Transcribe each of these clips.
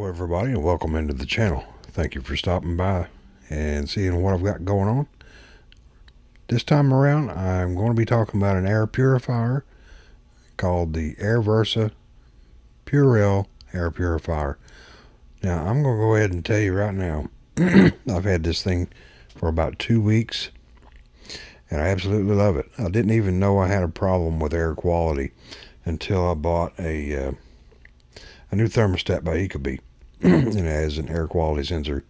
Everybody, and welcome into the channel. Thank you for stopping by and seeing what I've got going on. This time around I'm going to be talking about an air purifier called the Airversa Purell air purifier. Now I'm going to go ahead and tell you right now, I've had this thing for about 2 weeks and I absolutely love it. I didn't even know I had a problem with air quality until I bought a new thermostat by Ecobee. And it has an air quality sensor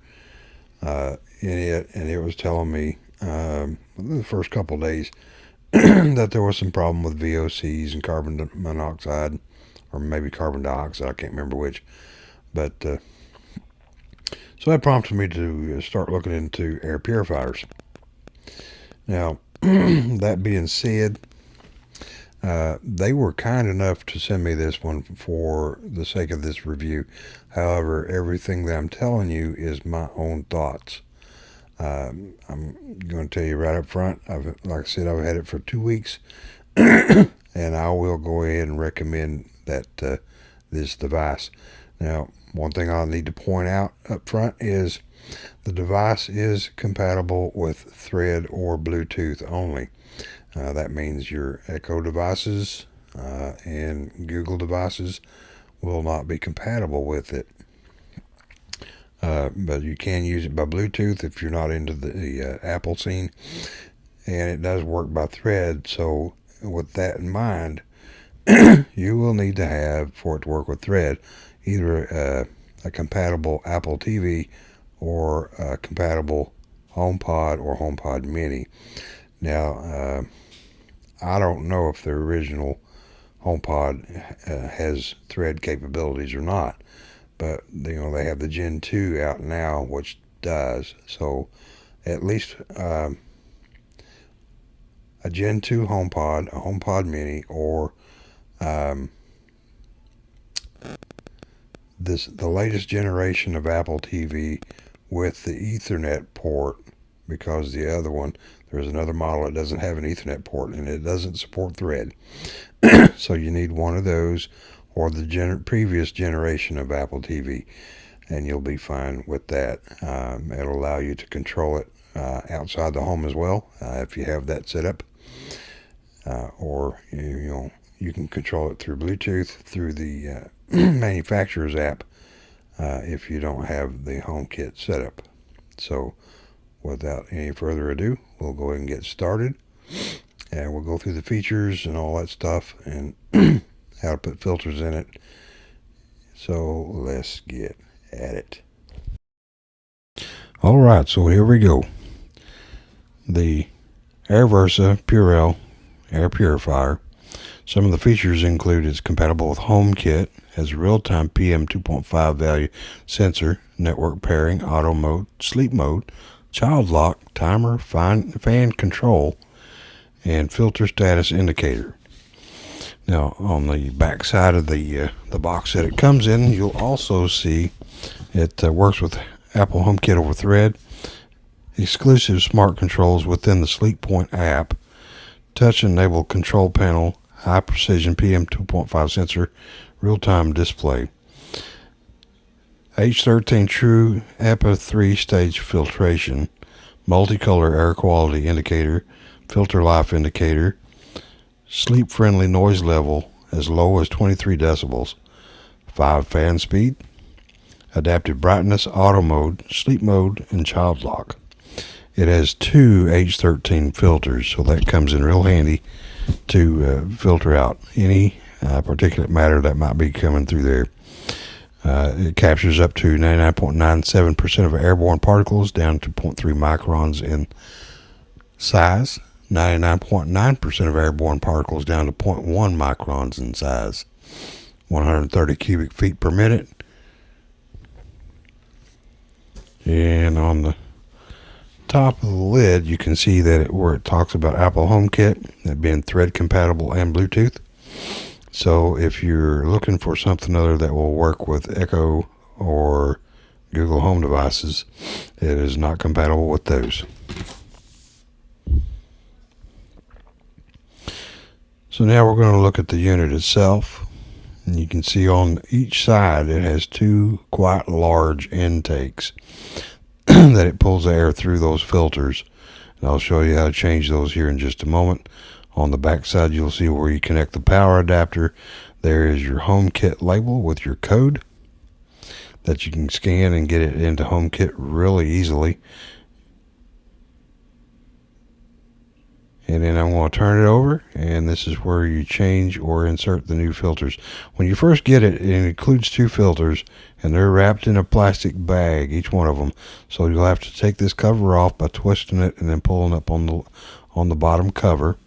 in it, and it was telling me the first couple of days that there was some problem with VOCs and carbon monoxide, or maybe carbon dioxide, I can't remember which. But so that prompted me to start looking into air purifiers. Now, that being said, they were kind enough to send me this one for the sake of this review. However, everything that I'm telling you is my own thoughts. I'm going to tell you right up front, like I said, I've had it for 2 weeks, and I will go ahead and recommend that this device. Now, one thing I'll need to point out up front is the device is compatible with Thread or Bluetooth only. That means your Echo devices and Google devices will not be compatible with it. But you can use it by Bluetooth if you're not into the Apple scene. And it does work by Thread. So with that in mind, you will need to have, for it to work with Thread, either a compatible Apple TV or a compatible HomePod or HomePod Mini. Now, I don't know if the original HomePod has Thread capabilities or not, but they have the Gen 2 out now, which does. So at least a Gen 2 HomePod, a HomePod Mini, or the latest generation of Apple TV with the Ethernet port, because the other one, there's another model that doesn't have an Ethernet port and it doesn't support Thread. So you need one of those or the previous generation of Apple TV, and you'll be fine with that. It'll allow you to control it outside the home as well, if you have that set up, or you can control it through Bluetooth through the manufacturer's app if you don't have the HomeKit set up. So without any further ado, we'll go ahead and get started, and we'll go through the features and all that stuff and how to put filters in it. So let's get at it. Alright, so here we go. The Airversa Purell air purifier. Some of the features include it's compatible with HomeKit, has a real-time PM 2.5 value sensor, network pairing, auto mode, sleep mode, child lock, timer, fan control, and filter status indicator. Now, on the back side of the box that it comes in, you'll also see it works with Apple HomeKit over Thread, exclusive smart controls within the SleepPoint app, touch-enabled control panel, high-precision PM 2.5 sensor, real-time display, H13 True HEPA 3-stage filtration, multicolor air quality indicator, filter life indicator, sleep-friendly noise level as low as 23 decibels, 5 fan speed, adaptive brightness, auto mode, sleep mode, and child lock. It has 2 H13 filters, so that comes in real handy to filter out any particulate matter that might be coming through there. It captures up to 99.97% of airborne particles down to 0.3 microns in size, 99.9% of airborne particles down to 0.1 microns in size, 130 cubic feet per minute. And on the top of the lid, you can see that where it talks about Apple HomeKit, that being Thread compatible and Bluetooth. So if you're looking for something other that will work with Echo or Google Home devices, it is not compatible with those. So now we're going to look at the unit itself. And you can see on each side it has two quite large intakes that it pulls air through those filters. And I'll show you how to change those here in just a moment. On the back side, you'll see where you connect the power adapter. There is your HomeKit label with your code that you can scan and get it into HomeKit really easily. And then I'm going to turn it over, and this is where you change or insert the new filters. When you first get it, it includes two filters, and they're wrapped in a plastic bag, each one of them. So you'll have to take this cover off by twisting it and then pulling up on the bottom cover.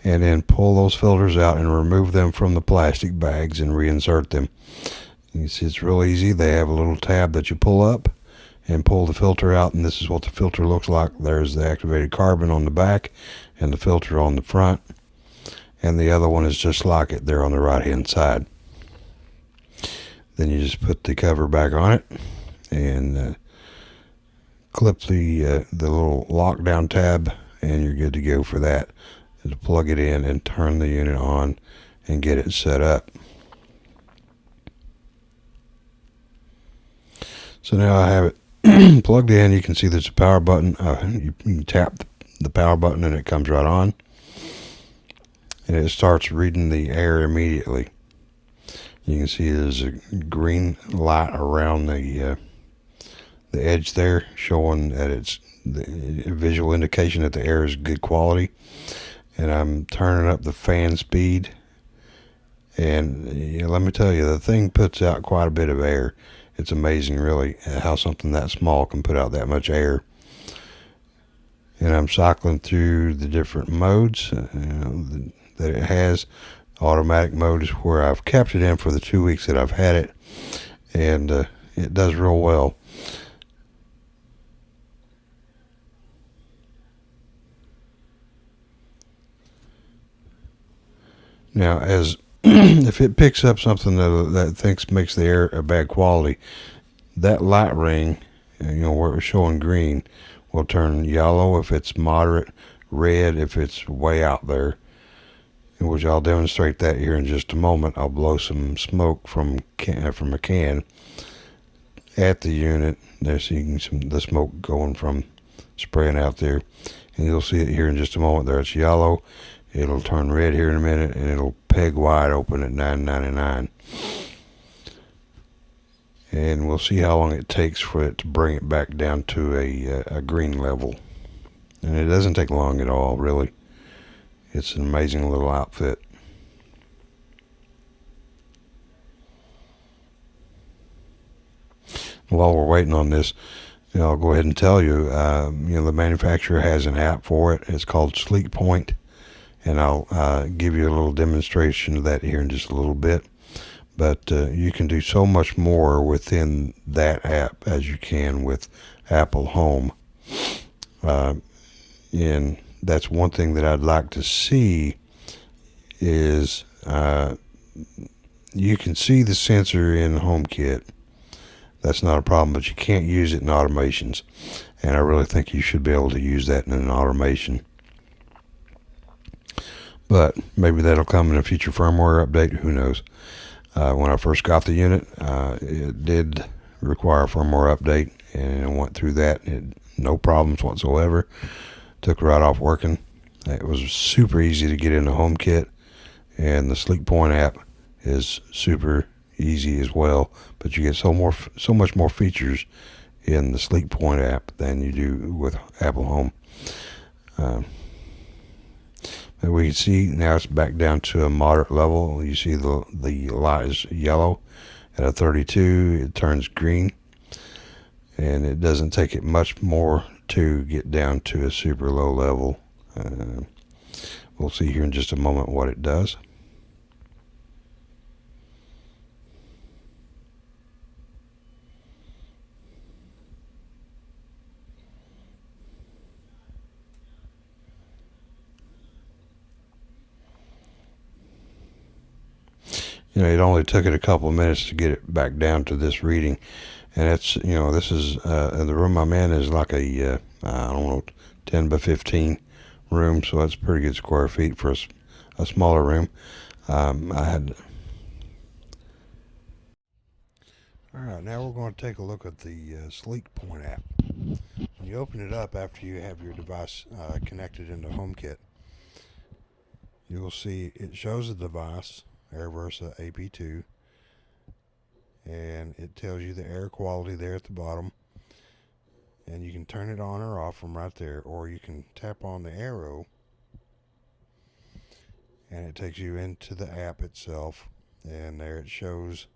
And then pull those filters out and remove them from the plastic bags and reinsert them. You can see it's real easy. They have a little tab that you pull up and pull the filter out, and this is what the filter looks like. There's the activated carbon on the back and the filter on the front, and the other one is just like it there on the right hand side. Then you just put the cover back on it and clip the little lockdown tab, and you're good to go for that. To plug it in and turn the unit on and get it set up. So now I have it plugged in. You can see there's a power button. You can tap the power button and it comes right on, and it starts reading the air immediately. You can see there's a green light around the edge there, showing that it's the visual indication that the air is good quality. And I'm turning up the fan speed, and let me tell you, the thing puts out quite a bit of air. It's amazing, really, how something that small can put out that much air. And I'm cycling through the different modes that it has. Automatic mode is where I've kept it in for the 2 weeks that I've had it, and it does real well. Now, as if it picks up something that thinks makes the air a bad quality, that light ring, where it was showing green, will turn yellow if it's moderate, red if it's way out there, which I'll demonstrate that here in just a moment. I'll blow some smoke from a can at the unit. There's the smoke going from spraying out there, and you'll see it here in just a moment. There, it's yellow. It'll turn red here in a minute, and it'll peg wide open at $9.99. And we'll see how long it takes for it to bring it back down to a green level. And it doesn't take long at all, really. It's an amazing little outfit. While we're waiting on this, I'll go ahead and tell you, the manufacturer has an app for it. It's called Sleep Point. And I'll give you a little demonstration of that here in just a little bit. But you can do so much more within that app as you can with Apple Home. And that's one thing that I'd like to see is you can see the sensor in HomeKit. That's not a problem, but you can't use it in automations. And I really think you should be able to use that in an automation. But maybe that'll come in a future firmware update. Who knows? When I first got the unit, it did require a firmware update, and I went through that. No problems whatsoever. Took right off working. It was super easy to get into HomeKit, and the Sleep Point app is super easy as well. But you get so much more features in the Sleep Point app than you do with Apple Home. We can see now it's back down to a moderate level. You see the light is yellow. At a 32, it turns green. And it doesn't take it much more to get down to a super low level. We'll see here in just a moment what it does. It only took it a couple of minutes to get it back down to this reading. And it's, this is, the room I'm in is like a, 10 by 15 room. So that's pretty good square feet for a smaller room. I had. All right, now we're going to take a look at the Sleek Point app. When you open it up after you have your device connected into HomeKit, you will see it shows the device, AirVersa AP2, and it tells you the air quality there at the bottom, and you can turn it on or off from right there, or you can tap on the arrow and it takes you into the app itself, and there it shows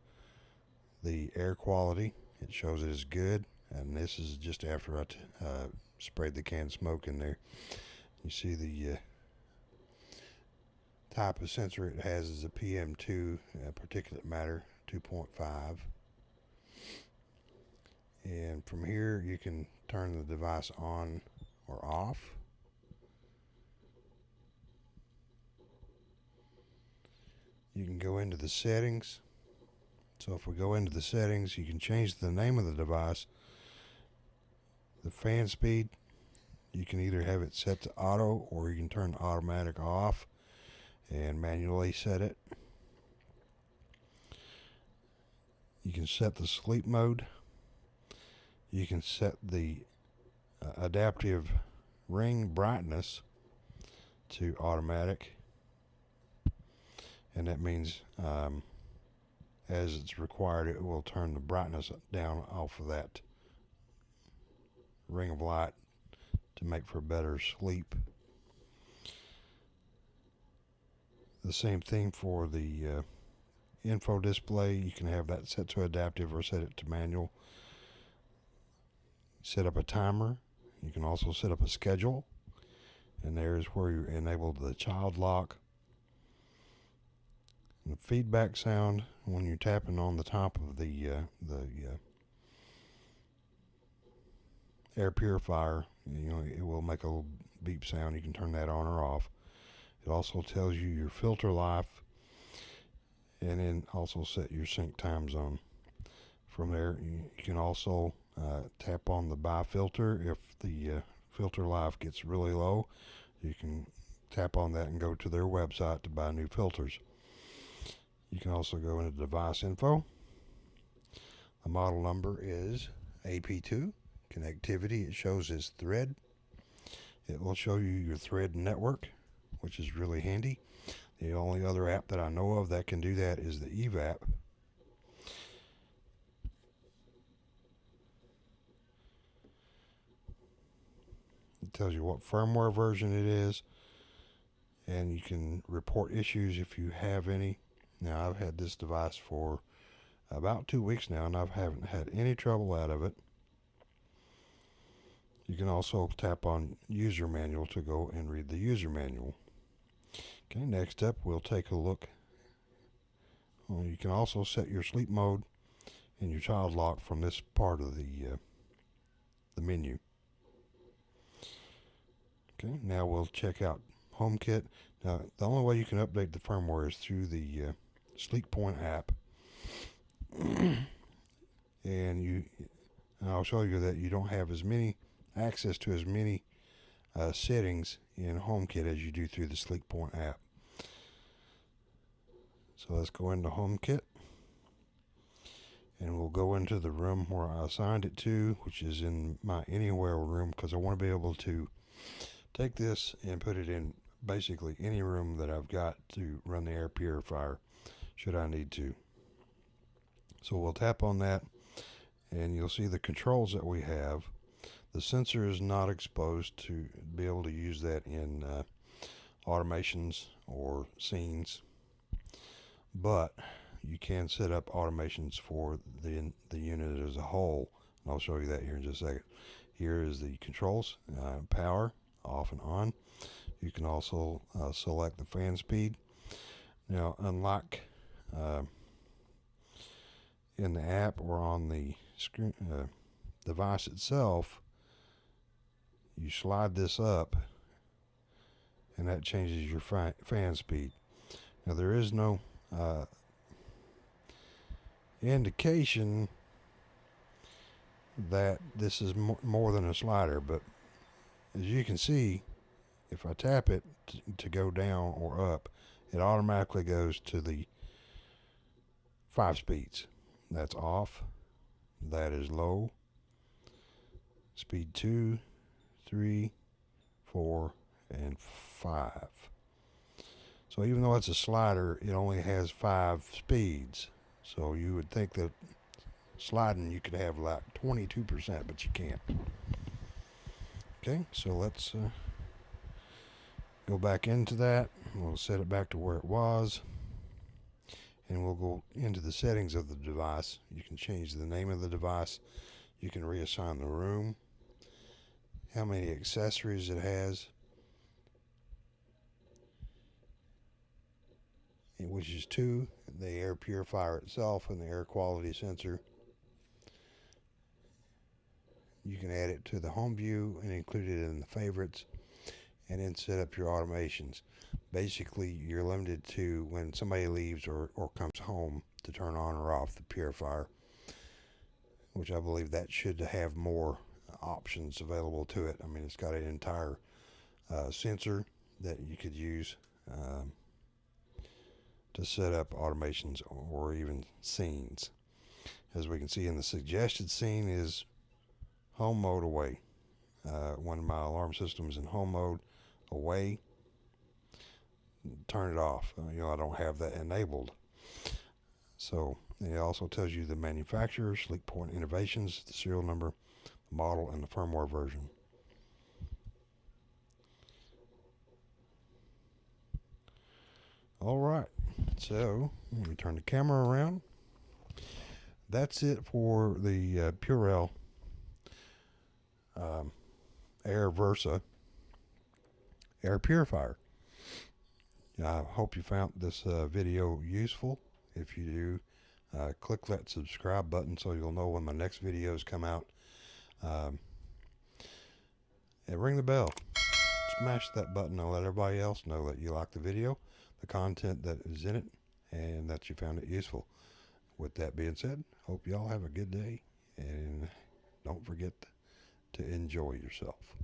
the air quality. It shows it is good, and this is just after I sprayed the canned smoke in there. You see the type of sensor it has is a PM2 particulate matter 2.5, and from here you can turn the device on or off. You can go into the settings. So if we go into the settings, you can change the name of the device. The fan speed, you can either have it set to auto, or you can turn automatic off and manually set it. You can set the sleep mode. You can set the adaptive ring brightness to automatic, and that means as it's required, it will turn the brightness down off of that ring of light to make for better sleep. The same thing for the info display. You can have that set to adaptive or set it to manual. Set up a timer. You can also set up a schedule, and there's where you enable the child lock. And the feedback sound when you're tapping on the top of the air purifier, it will make a little beep sound. You can turn that on or off. It also tells you your filter life, and then also set your sync time zone. From there, you can also tap on the buy filter. If the filter life gets really low, you can tap on that and go to their website to buy new filters. You can also go into device info. The model number is AP2. Connectivity, it shows as thread. It will show you your thread network, which is really handy. The only other app that I know of that can do that is the EVAP. It tells you what firmware version it is, and you can report issues if you have any. Now, I've had this device for about 2 weeks now, and I haven't had any trouble out of it. You can also tap on user manual to go and read the user manual. Okay, next up we'll take a look. You can also set your sleep mode and your child lock from this part of the menu. Okay, now we'll check out HomeKit. Now, the only way you can update the firmware is through the Sleek Point app. And I'll show you that you don't have as many access to as many settings in HomeKit as you do through the Sleek Point app. So let's go into HomeKit, and we'll go into the room where I assigned it to, which is in my Anywhere room, because I want to be able to take this and put it in basically any room that I've got to run the air purifier should I need to. So we'll tap on that, and you'll see the controls that we have. The sensor is not exposed to be able to use that in automations or scenes, but you can set up automations for the unit as a whole, and I'll show you that here in just a second. Here is the controls, power, off and on. You can also select the fan speed. Now, unlike in the app or on the screen device itself, you slide this up and that changes your fan speed. Now, there is no indication that this is more than a slider, but as you can see, if I tap it to go down or up, it automatically goes to the 5 speeds. That's off, that is low, speed 2, 3, 4, and 5. So even though it's a slider, it only has 5 speeds. So you would think that sliding you could have like 22%, but you can't. Okay, so let's go back into that. We'll set it back to where it was, and we'll go into the settings of the device. You can change the name of the device, you can reassign the room, how many accessories it has, which is 2, the air purifier itself and the air quality sensor. You can add it to the home view and include it in the favorites, and then set up your automations. Basically, you're limited to when somebody leaves or comes home to turn on or off the purifier, which I believe that should have more options available to it. I mean, it's got an entire sensor that you could use to set up automations or even scenes. As we can see in the suggested scene is home mode away. When my alarm system is in home mode away, turn it off. I don't have that enabled. So it also tells you the manufacturer, Sleep Point Innovations, the serial number, the model, and the firmware version. All right, so let me turn the camera around. That's it for the Purell Air Versa air purifier. I hope you found this video useful. If you do, click that subscribe button so you'll know when my next videos come out. And ring the bell. Smash that button and let everybody else know that you like the video, the content that is in it, and that you found it useful. With that being said, hope y'all have a good day, and don't forget to enjoy yourself.